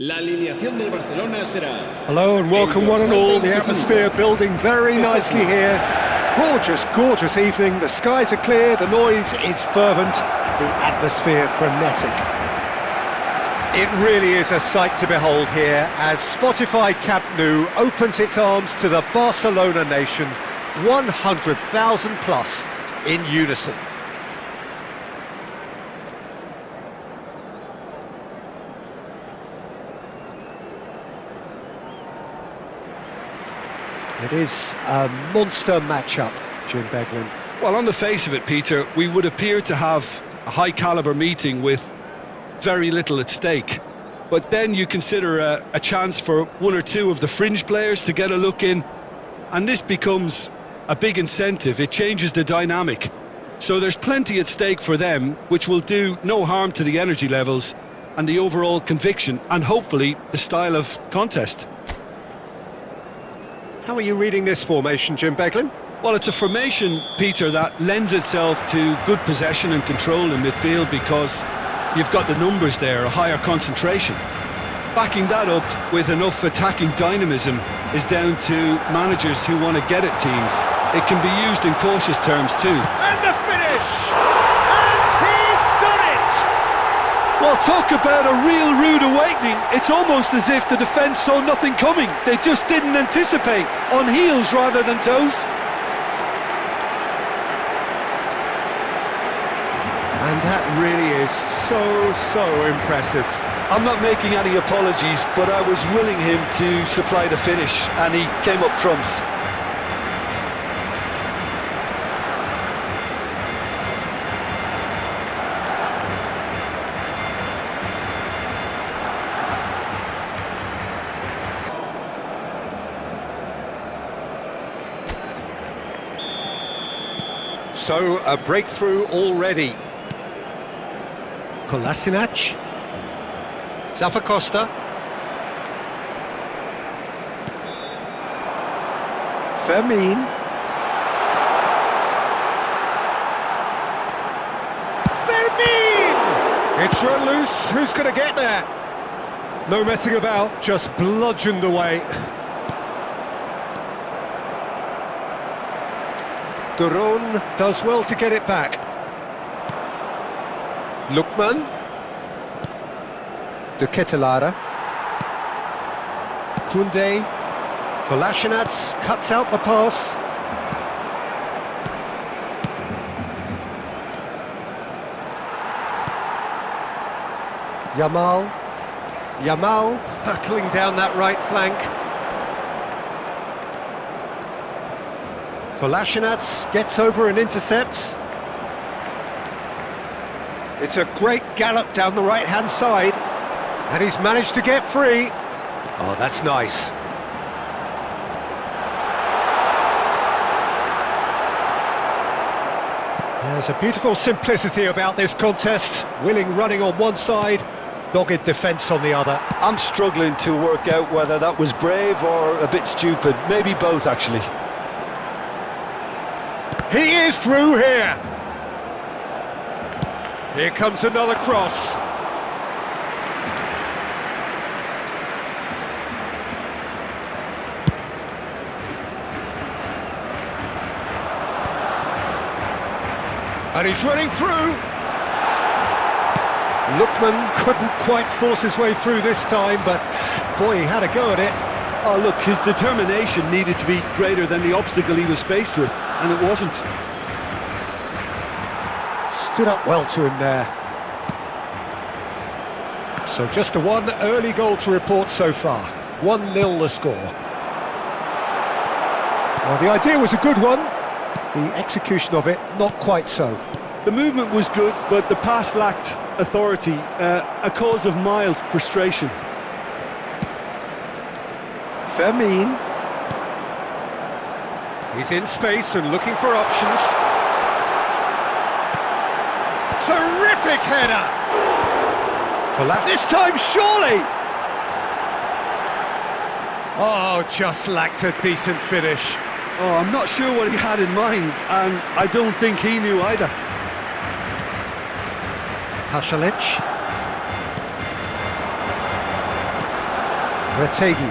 La alineación del Barcelona será... Hello and welcome one and all. The atmosphere building very nicely here. Gorgeous, gorgeous evening. The skies are clear, the noise is fervent, the atmosphere frenetic. It really is a sight to behold here as Spotify Camp Nou opens its arms to the Barcelona nation, 100,000 plus in unison. It is a monster matchup, Jim Beglin. Well, on the face of it, Peter, we would appear to have a high-caliber meeting with very little at stake. But then you consider a chance for one or two of the fringe players to get a look in, and this becomes a big incentive. It changes the dynamic. So there's plenty at stake for them, which will do no harm to the energy levels and the overall conviction, and hopefully the style of contest. How are you reading this formation, Jim Beglin? Well, it's a formation, Peter, that lends itself to good possession and control in midfield because you've got the numbers there, a higher concentration. Backing that up with enough attacking dynamism is down to managers who want to get at teams. It can be used in cautious terms too. And the finish! And he's done it! Well, talk about a real rude awakening. It's almost as if the defence saw nothing coming. They just didn't anticipate, on heels rather than toes. And that really is so impressive. I'm not making any apologies, but I was willing him to supply the finish, and he came up trumps. So, a breakthrough already. Kolasinac. Zappacosta. Fermin. Fermin! It's run loose. Who's going to get there? No messing about, just bludgeoned away. Duron does well to get it back. Lookman. De Ketelaere. Koundé. Kolasinac cuts out the pass. Yamal hurtling down that right flank. Kolasinac gets over and intercepts. It's a great gallop down the right-hand side, and he's managed to get free. Oh, that's nice. There's a beautiful simplicity about this contest. Willing running on one side, dogged defence on the other. I'm struggling to work out whether that was brave or a bit stupid. Maybe both, actually. He is through here. Here comes another cross. And he's running through. Lookman couldn't quite force his way through this time, but boy, he had a go at it. Oh, look, his determination needed to be greater than the obstacle he was faced with, and it wasn't. Stood up well to him there. So just the one early goal to report so far. 1-0 the score. Well, the idea was a good one. The execution of it, not quite so. The movement was good, but the pass lacked authority, a cause of mild frustration. Fermin. He's in space and looking for options. Terrific header! This time, surely! Oh, just lacked a decent finish. Oh, I'm not sure what he had in mind, and I don't think he knew either. Pasalic. Retegi.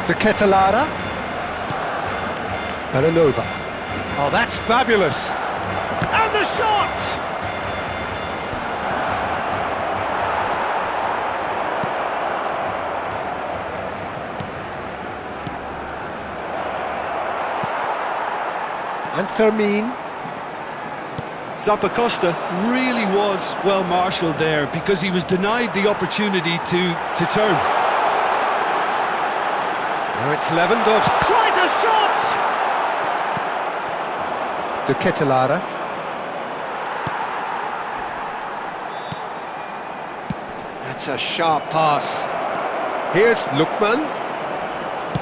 De Ketelada. Belanova. Oh, that's fabulous. And the shot! And Fermin. Zappacosta really was well marshalled there because he was denied the opportunity to turn. Now it's Lewandowski. Tries a shot! De Ketelada. That's a sharp pass. Here's Lookman.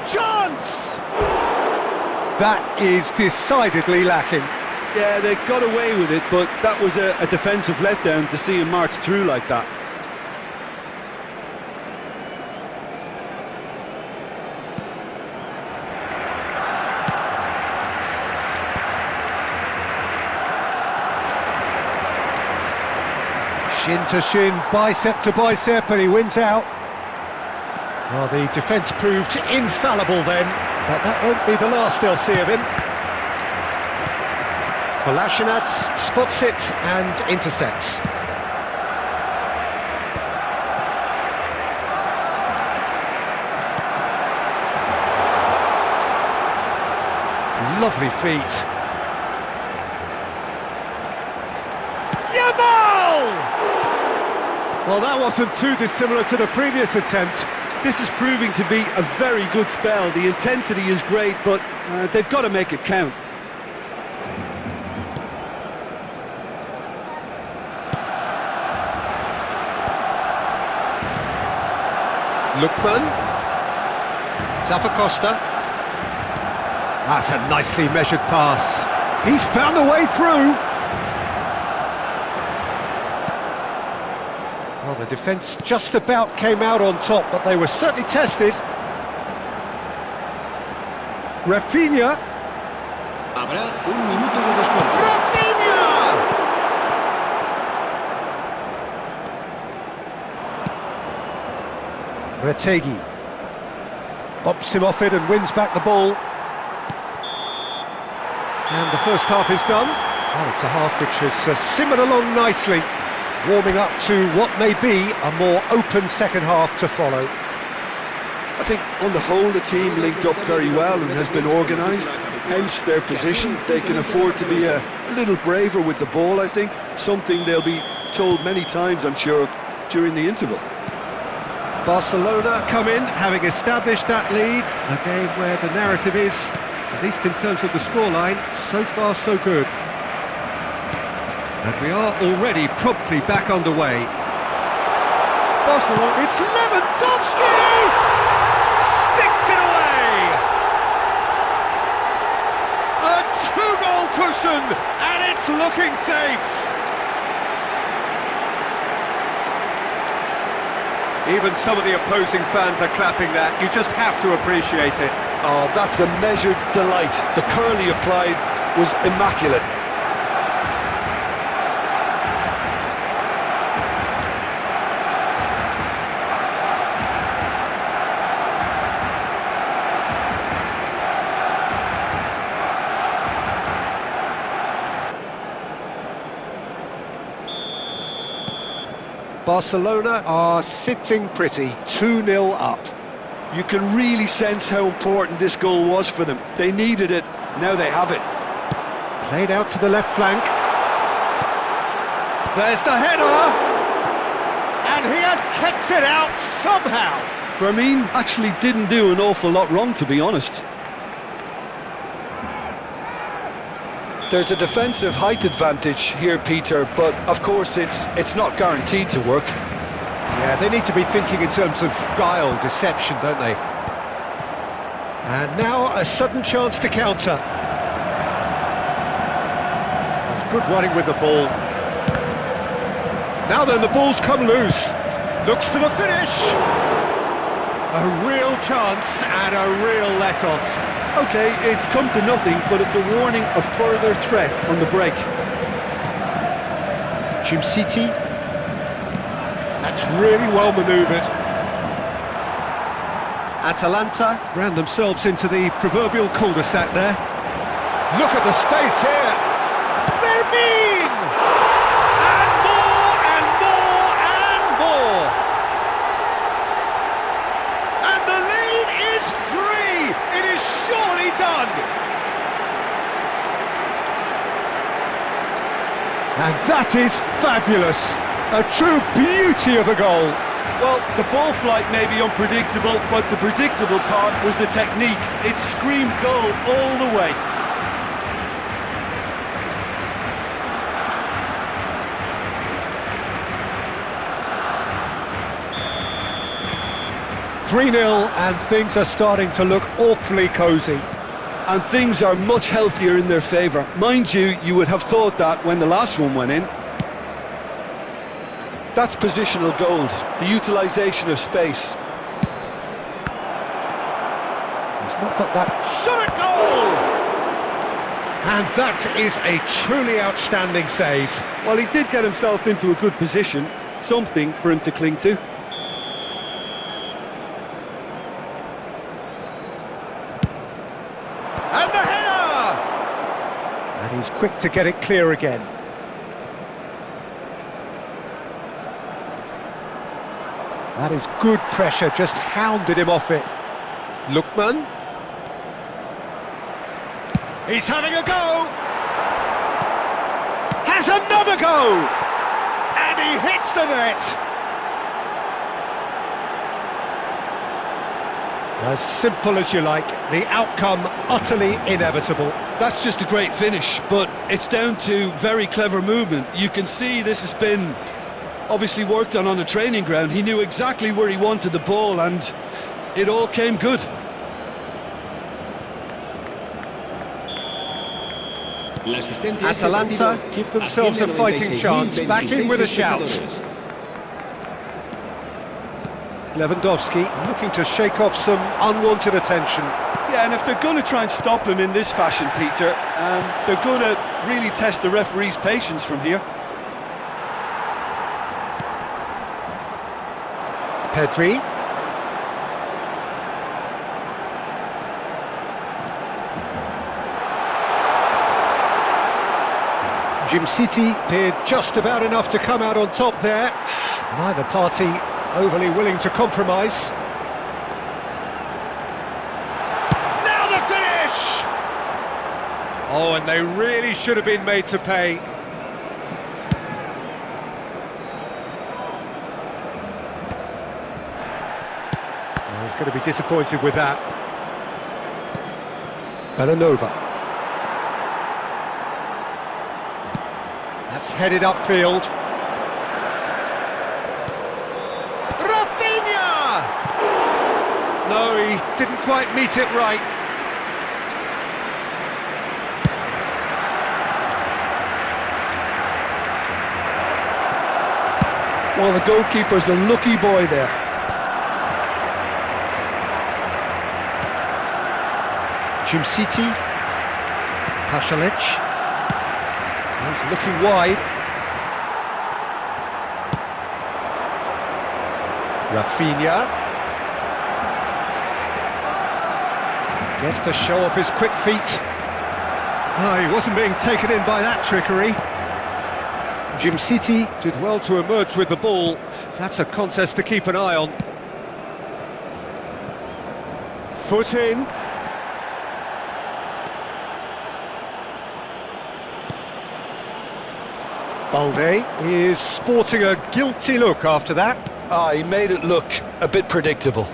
Chance! That is decidedly lacking. Yeah, they got away with it, but that was a defensive letdown to see him march through like that. Shin to shin, bicep to bicep, and he wins out. Well, the defence proved infallible then, but that won't be the last they'll see of him. Kolasinac spots it and intercepts. Lovely feet. Yamal! Well, that wasn't too dissimilar to the previous attempt. This is proving to be a very good spell. The intensity is great, but they've got to make it count. Lookman. Zappacosta. That's a nicely measured pass. He's found a way through. Well, the defence just about came out on top, but they were certainly tested. Rafinha. Habrá un minuto de descuento. Rafinha! Retegi. Bops him off it and wins back the ball. And the first half is done. Oh, it's a half which has simmered along nicely, warming up to what may be a more open second half to follow. I think on the whole the team linked up very well and has been organised, hence their position. They can afford to be a little braver with the ball, I think, something they'll be told many times, I'm sure, during the interval. Barcelona come in, having established that lead, a game where the narrative is, at least in terms of the scoreline, so far so good. And we are already promptly back underway. Barcelona, it's Lewandowski! Sticks it away! A two-goal cushion, and it's looking safe! Even some of the opposing fans are clapping that. You just have to appreciate it. Oh, that's a measured delight. The curl he applied was immaculate. Barcelona are sitting pretty, 2-0 up. You can really sense how important this goal was for them. They needed it, now they have it. Played out to the left flank. There's the header! And he has kept it out somehow. Fermin actually didn't do an awful lot wrong, to be honest. There's a defensive height advantage here, Peter, but of course it's not guaranteed to work. Yeah, they need to be thinking in terms of guile, deception, don't they? And now a sudden chance to counter. That's good running with the ball. Now then, the ball's come loose. Looks for the finish. A real chance and a real let-off. Okay, it's come to nothing, but it's a warning of further threat on the break. Jim City. That's really well manoeuvred. Atalanta ran themselves into the proverbial cul-de-sac there. Look at the space here. Vermeer! And more, and more, and more! And the lead is 3! It is surely done! And that is fabulous! A true beauty of a goal! Well, the ball flight may be unpredictable, but the predictable part was the technique. It screamed goal all the way. "3-0 and things are starting to look awfully cosy. And things are much healthier in their favour. Mind you, you would have thought that when the last one went in. That's positional gold, the utilisation of space. He's not got that shot at goal! And that is a truly outstanding save. Well, he did get himself into a good position, something for him to cling to. And the header! And he's quick to get it clear again. That is good pressure, just hounded him off it. Lookman. He's having a go! Has another go! And he hits the net! As simple as you like, the outcome utterly inevitable. That's just a great finish, but it's down to very clever movement. You can see this has been obviously worked on the training ground. He knew exactly where he wanted the ball and it all came good. Atalanta give themselves a fighting chance, back in with a shout. Lewandowski looking to shake off some unwanted attention. Yeah, and if they're going to try and stop him in this fashion, Peter, they're going to really test the referee's patience from here. Pedri. Jim City did just about enough to come out on top there. Neither party overly willing to compromise. Now the finish! Oh, and they really should have been made to pay. Oh, he's going to be disappointed with that. Bellanova. That's headed upfield. Rafinha! No, he didn't quite meet it right. Well, the goalkeeper's a lucky boy there. Jim City. Pasalic. He's looking wide. Rafinha. Gets to show off his quick feet. No, he wasn't being taken in by that trickery. Jim City did well to emerge with the ball. That's a contest to keep an eye on. Foot in. Balde is sporting a guilty look after that. He made it look a bit predictable.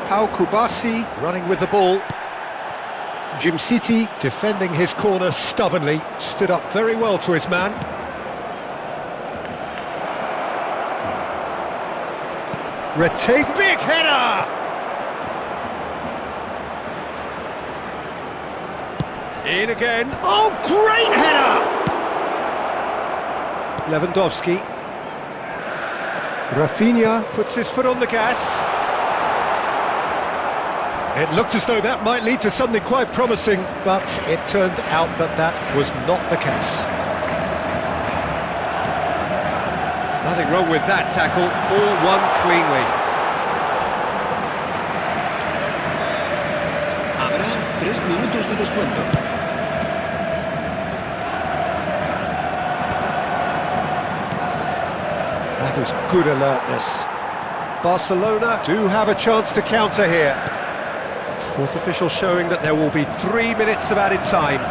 Pau Kubasi running with the ball. Jim City defending his corner stubbornly, stood up very well to his man. Retake, big header! In again. Oh, great header! Lewandowski. Rafinha puts his foot on the gas. It looked as though that might lead to something quite promising, but it turned out that that was not the case. Nothing wrong with that tackle, all won cleanly. Habrá 3 minutos de descuento. That is good alertness. Barcelona do have a chance to counter here. Fourth official showing that there will be 3 minutes of added time.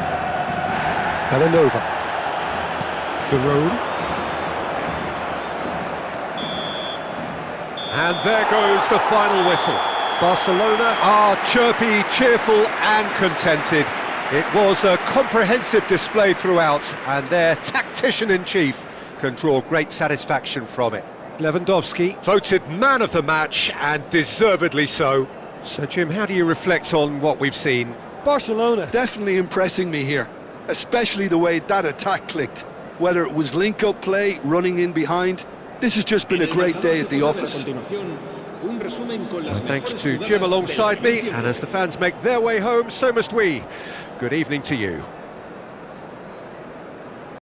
Belanova. Garone. And there goes the final whistle. Barcelona are chirpy, cheerful and contented. It was a comprehensive display throughout, and their tactician-in-chief can draw great satisfaction from it. Lewandowski voted man of the match, and deservedly so. So, Jim, how do you reflect on what we've seen? Barcelona definitely impressing me here, especially the way that attack clicked. Whether it was link-up play, running in behind, this has just been a great day at the office. Thanks to Jim alongside me, and as the fans make their way home, so must we. Good evening to you.